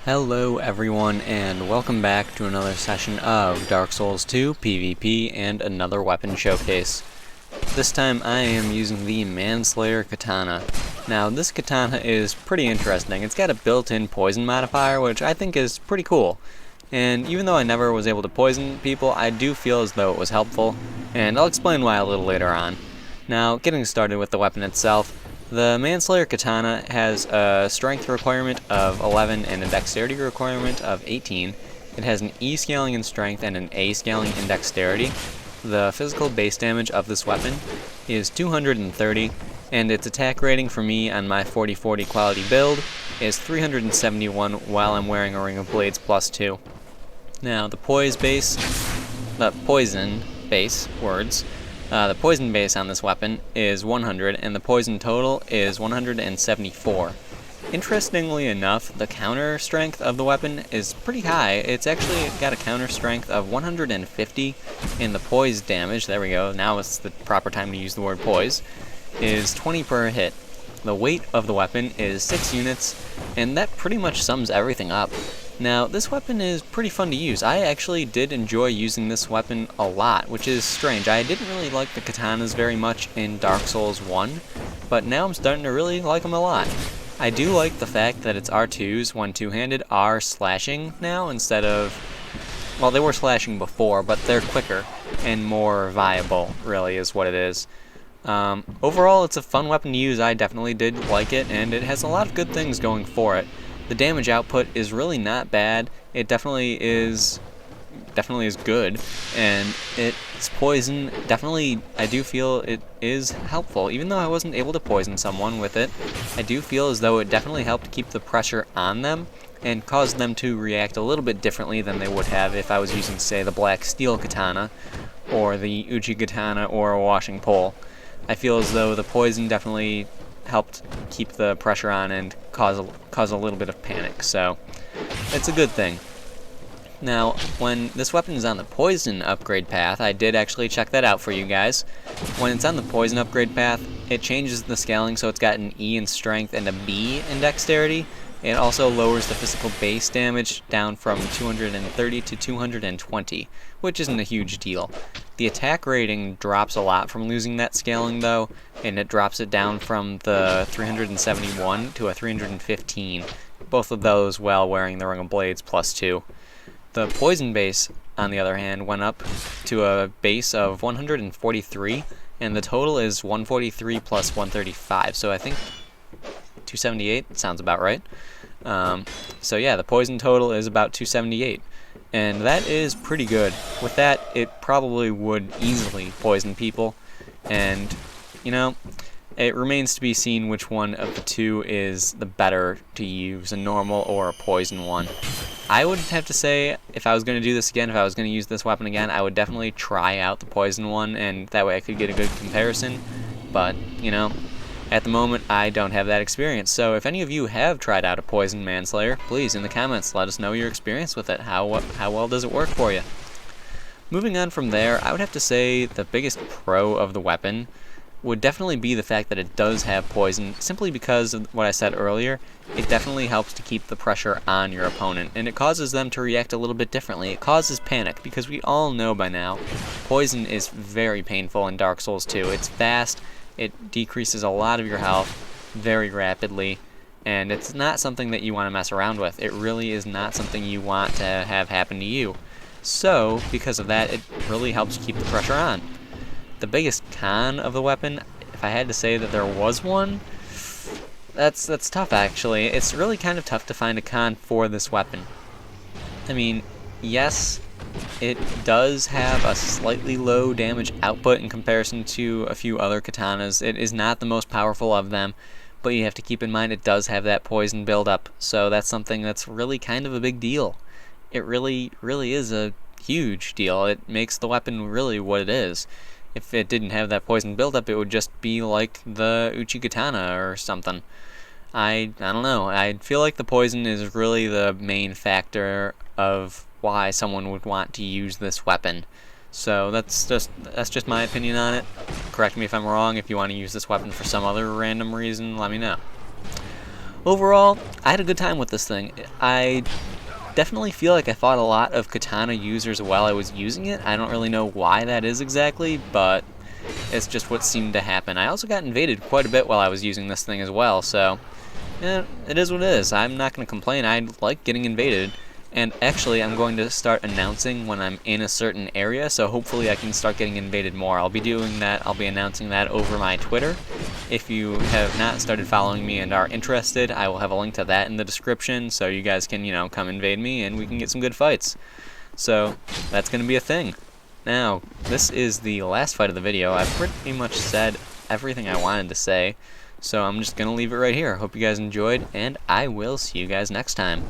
Hello everyone, and welcome back to another session of Dark Souls 2 PvP and another weapon showcase. This time I am using the Manslayer katana. Now this katana is pretty interesting. It's got a built-in poison modifier, which I think is pretty cool. And even though I never was able to poison people, I do feel as though it was helpful, and I'll explain why a little later on. Now, getting started with the weapon itself, the Manslayer katana has a strength requirement of 11 and a dexterity requirement of 18. It has an E scaling in strength and an A scaling in dexterity. The physical base damage of this weapon is 230, and its attack rating for me on my 40/40 quality build is 371 while I'm wearing a Ring of Blades +2. Now, the poison base on this weapon is 100, and the poison total is 174. Interestingly enough, the counter strength of the weapon is pretty high. It's actually got a counter strength of 150, and the poise damage, there we go, now it's the proper time to use the word poise, is 20 per hit. The weight of the weapon is 6 units, and that pretty much sums everything up. Now, this weapon is pretty fun to use. I actually did enjoy using this weapon a lot, which is strange. I didn't really like the katanas very much in Dark Souls 1, but now I'm starting to really like them a lot. I do like the fact that its R2s, when two-handed, are slashing now instead of... well, they were slashing before, but they're quicker and more viable, really, is what it is. Overall, it's a fun weapon to use. I definitely did like it, and it has a lot of good things going for it. The damage output is really not bad. It definitely is good, and its poison definitely, I do feel it is helpful. Even though I wasn't able to poison someone with it, I do feel as though it definitely helped keep the pressure on them and caused them to react a little bit differently than they would have if I was using, say, the Black Steel Katana or the Uchi Katana or a Washing Pole. I feel as though the poison definitely helped keep the pressure on and cause a little bit of panic, so it's a good thing. Now, when this weapon is on the poison upgrade path, I did actually check that out for you guys. When it's on the poison upgrade path, it changes the scaling, so it's got an E in strength and a B in dexterity. It also lowers the physical base damage down from 230 to 220, which isn't a huge deal. The attack rating drops a lot from losing that scaling, though, and it drops it down from the 371 to a 315, both of those while wearing the Ring of Blades +2. The poison base, on the other hand, went up to a base of 143, and the total is 143 plus 135, so I think 278 sounds about right. So yeah, the poison total is about 278, and that is pretty good. With that, it probably would easily poison people, and you know, it remains to be seen which one of the two is the better to use, a normal or a poison one. I would have to say, if I was going to do this again, if I was going to use this weapon again, I would definitely try out the poison one, and that way I could get a good comparison, but you know, at the moment, I don't have that experience. So if any of you have tried out a poison Manslayer, please, in the comments, let us know your experience with it. How well does it work for you? Moving on from there, I would have to say the biggest pro of the weapon would definitely be the fact that it does have poison, simply because of what I said earlier. It definitely helps to keep the pressure on your opponent, and it causes them to react a little bit differently. It causes panic, because we all know by now, poison is very painful in Dark Souls 2. It's fast. It decreases a lot of your health very rapidly, and it's not something that you want to mess around with. It really is not something you want to have happen to you. So, because of that, it really helps keep the pressure on. The biggest con of the weapon, if I had to say that there was one, that's tough actually. It's really kind of tough to find a con for this weapon. I mean, yes, it does have a slightly low damage output in comparison to a few other katanas. It is not the most powerful of them, but you have to keep in mind it does have that poison buildup, so that's something that's really kind of a big deal. It really is a huge deal. It makes the weapon really what it is. If it didn't have that poison buildup, it would just be like the Uchi Katana or something. I don't know. I feel like the poison is really the main factor of why someone would want to use this weapon. So that's just my opinion on it. Correct me if I'm wrong. If you want to use this weapon for some other random reason, let me know. overall, I had a good time with this thing. I definitely feel like I fought a lot of katana users while I was using it. I don't really know why that is exactly, but it's just what seemed to happen. I also got invaded quite a bit while I was using this thing as well, so it is what it is. I'm not going to complain. I like getting invaded. And actually, I'm going to start announcing when I'm in a certain area, so hopefully I can start getting invaded more. I'll be doing that. I'll be announcing that over my Twitter. If you have not started following me and are interested, I will have a link to that in the description, so you guys can, come invade me and we can get some good fights. So, that's going to be a thing. Now, this is the last fight of the video. I've pretty much said everything I wanted to say, so I'm just going to leave it right here. Hope you guys enjoyed, and I will see you guys next time.